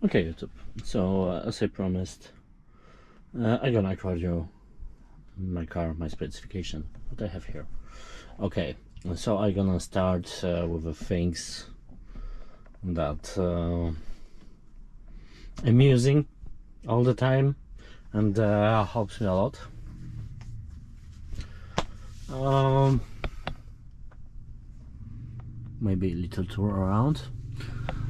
Okay, YouTube, so as I promised, I'm gonna record you my car, my specification, what I have here. Okay, so I'm gonna start with the things that I'm using all the time and helps me a lot. Maybe a little tour around.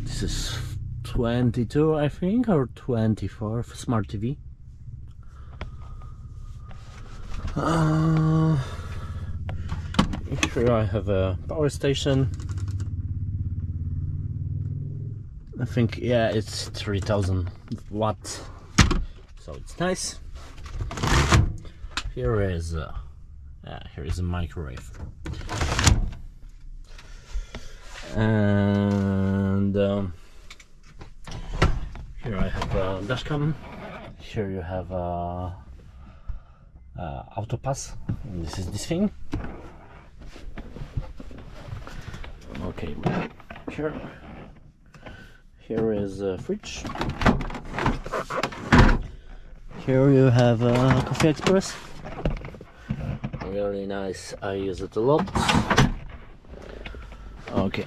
This is 22, I think, or 24 smart TV. Here I have a power station. I think, yeah, it's 3000 watts, so it's nice. Here is a microwave, and here I have a dashcam. Here you have a auto pass, and this is this thing. Okay, here is a fridge. Here you have a coffee express, really nice, I use it a lot. Okay,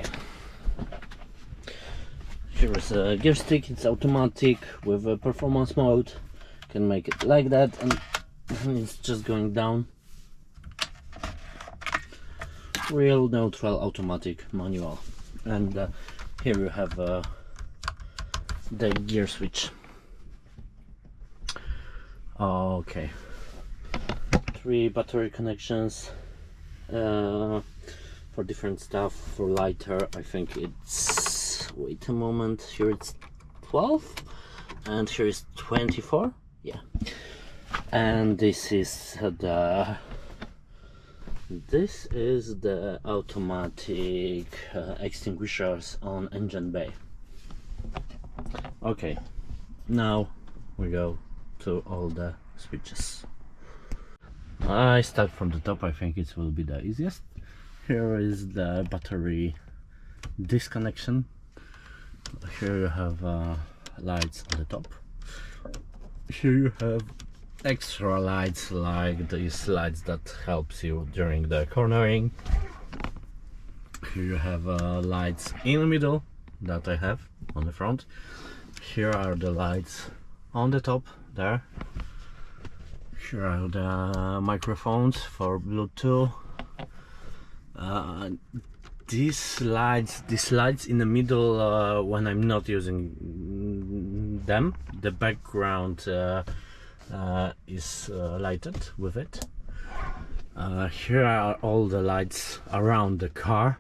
here is a gear stick, it's automatic with a performance mode. You can make it like that and it's just going down. Real neutral automatic manual. And here you have the gear switch. Okay, 3 battery connections for different stuff. For lighter, I think it's, wait a moment, here it's 12 and here is 24, yeah. And this is the automatic extinguishers on engine bay. Okay, now we go to all the switches. I start from the top, I think it will be the easiest. Here is the battery disconnection. Here you have lights on the top. Here you have extra lights, like these lights that helps you during the cornering. Here you have lights in the middle that I have on the front. Here are the lights on the top there. Here are the microphones for Bluetooth. These lights in the middle, when I'm not using them, the background is lighted with it. Here are all the lights around the car,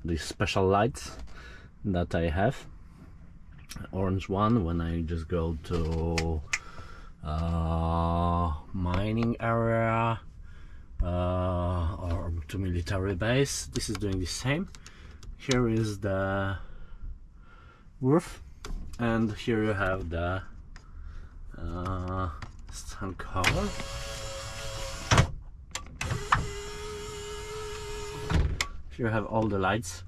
these special lights that I have. Orange one when I just go to mining area or to military base. This is doing the same. Here is the roof, and here you have the sun cover. Here you have all the lights.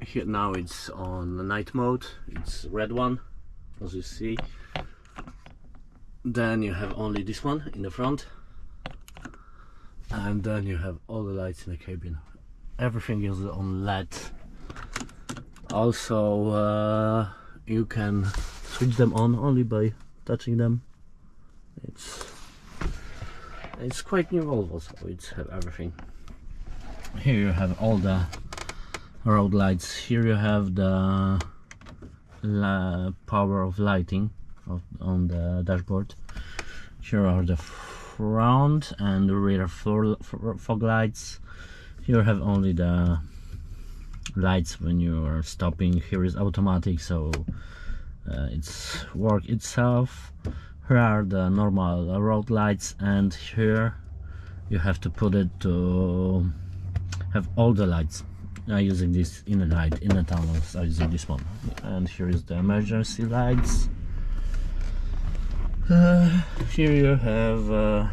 Here now it's on the night mode, it's red one, as you see. Then you have only this one in the front, and then you have all the lights in the cabin. Everything is on LED. Also you can switch them on only by touching them. It's quite new Volvo, so it's have everything. Here you have all the road lights. Here you have the power of lighting on the dashboard. Here are the front and rear fog lights. Here you have only the lights when you are stopping. Here is automatic, so it's work itself. Here are the normal road lights, and here you have to put it to have all the lights. Using this in the night, in the tunnels, I'm using this one. And here is the emergency lights. Here you have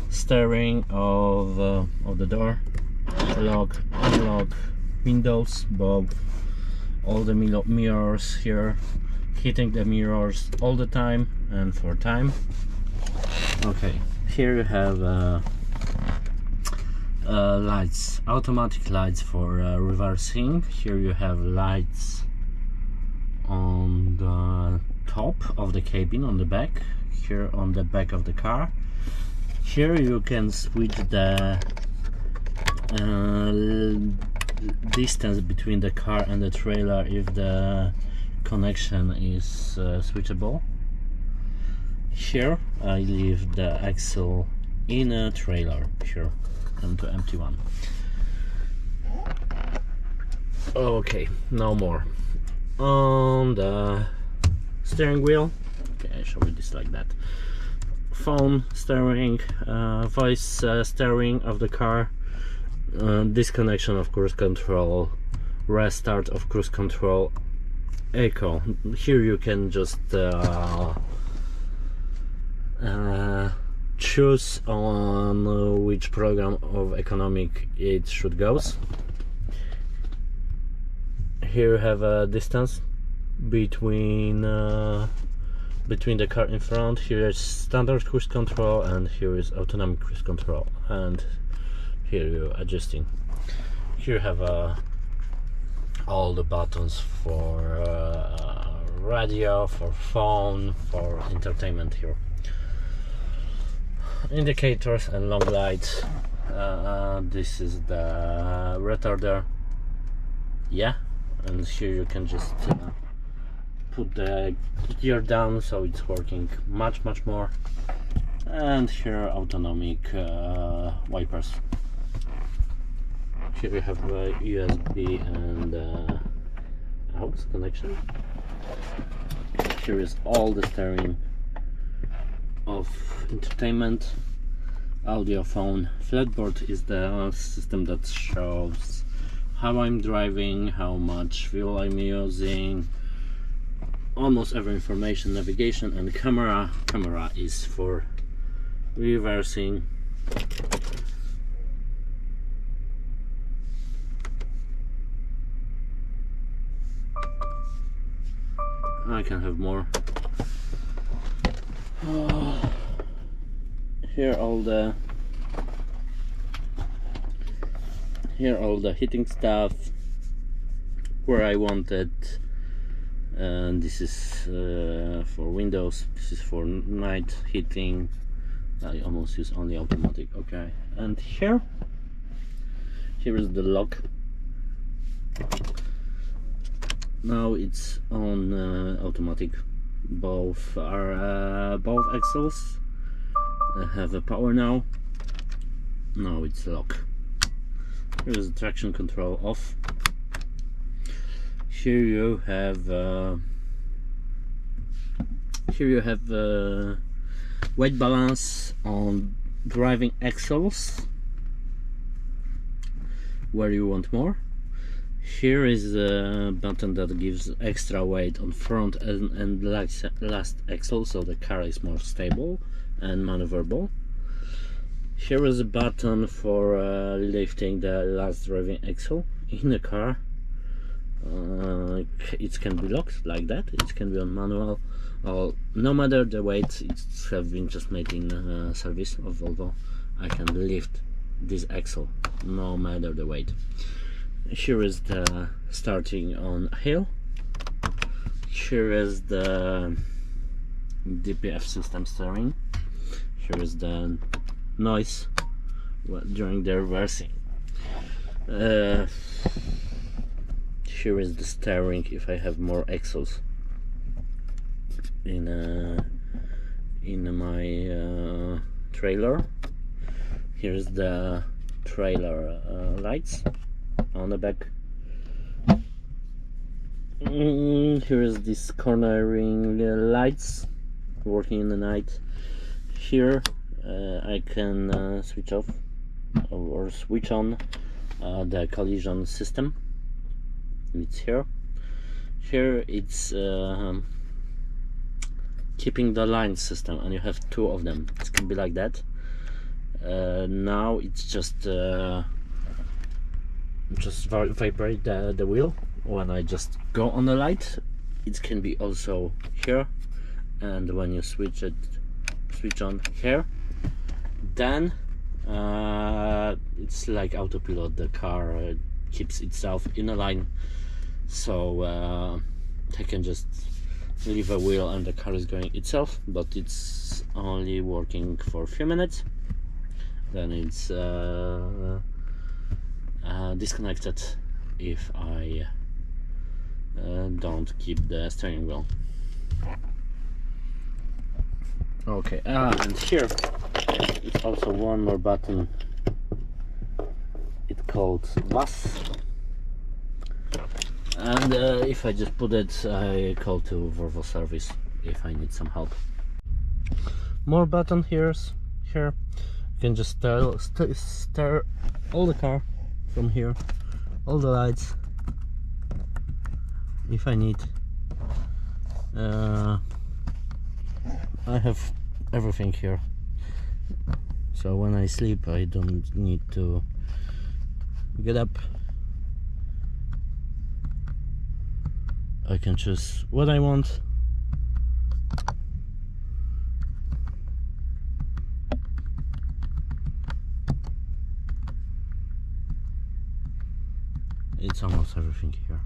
steering of the door, lock, unlock, windows, both, all the mirrors here, hitting the mirrors all the time and for time. Okay, here you have lights, automatic lights for reversing. Here you have lights on the top of the cabin, on the back, here on the back of the car. Here you can switch the distance between the car and the trailer if the connection is switchable. Here I leave the axle in a trailer here, and to empty one. Okay, no more. On the steering wheel, okay, I show you this like that. Phone steering, voice steering of the car, disconnection of cruise control, restart of cruise control, echo. Here you can just choose on which program of economic it should go. Here you have a distance between the car in front. Here is standard cruise control, and here is autonomic cruise control, and here you're adjusting. Here you have all the buttons for radio, for phone, for entertainment here. Indicators and long lights. This is the retarder, yeah, and here you can just put the gear down so it's working much more. And here autonomic wipers. Here you have a USB and aux connection. Here is all the steering of entertainment, audio, phone. Flatboard is the system that shows how I'm driving, how much fuel I'm using, almost every information. Navigation and camera. Camera is for reversing. I can have more. Here all the heating stuff where I wanted, and this is for windows, this is for night heating. I almost use only automatic. Okay, and here is the lock. Now it's on automatic. Both are both axles have a power now. Now it's lock. Here is the traction control off. Here you have weight balance on driving axles where you want more. Here is a button that gives extra weight on front and last axle, so the car is more stable and maneuverable. Here is a button for lifting the last driving axle in the car. It can be locked like that, it can be on manual, or no matter the weight. It's have been just made in service of Volvo. I can lift this axle no matter the weight. Here is the starting on hill. Here is the DPF system steering. Here is the noise during the reversing. Here is the steering if I have more axles in my trailer. Here's the trailer lights on the back. Here is this cornering lights working in the night. Here I can switch off or switch on the collision system. It's here. Here it's keeping the line system, and you have two of them. It can be like that. Now it's just vibrate the wheel when I just go on the light. It can be also here, and when you switch on here, then it's like autopilot. The car keeps itself in a line, so I can just leave a wheel and the car is going itself, but it's only working for a few minutes, then it's disconnected if I don't keep the steering wheel. Okay, and here it's also one more button. It's called bus, and if I just put it, I call to Volvo service if I need some help. More button here. You can just start all the car from here, all the lights if I need. I have everything here, so when I sleep I don't need to get up. I can choose what I want. It's almost everything here.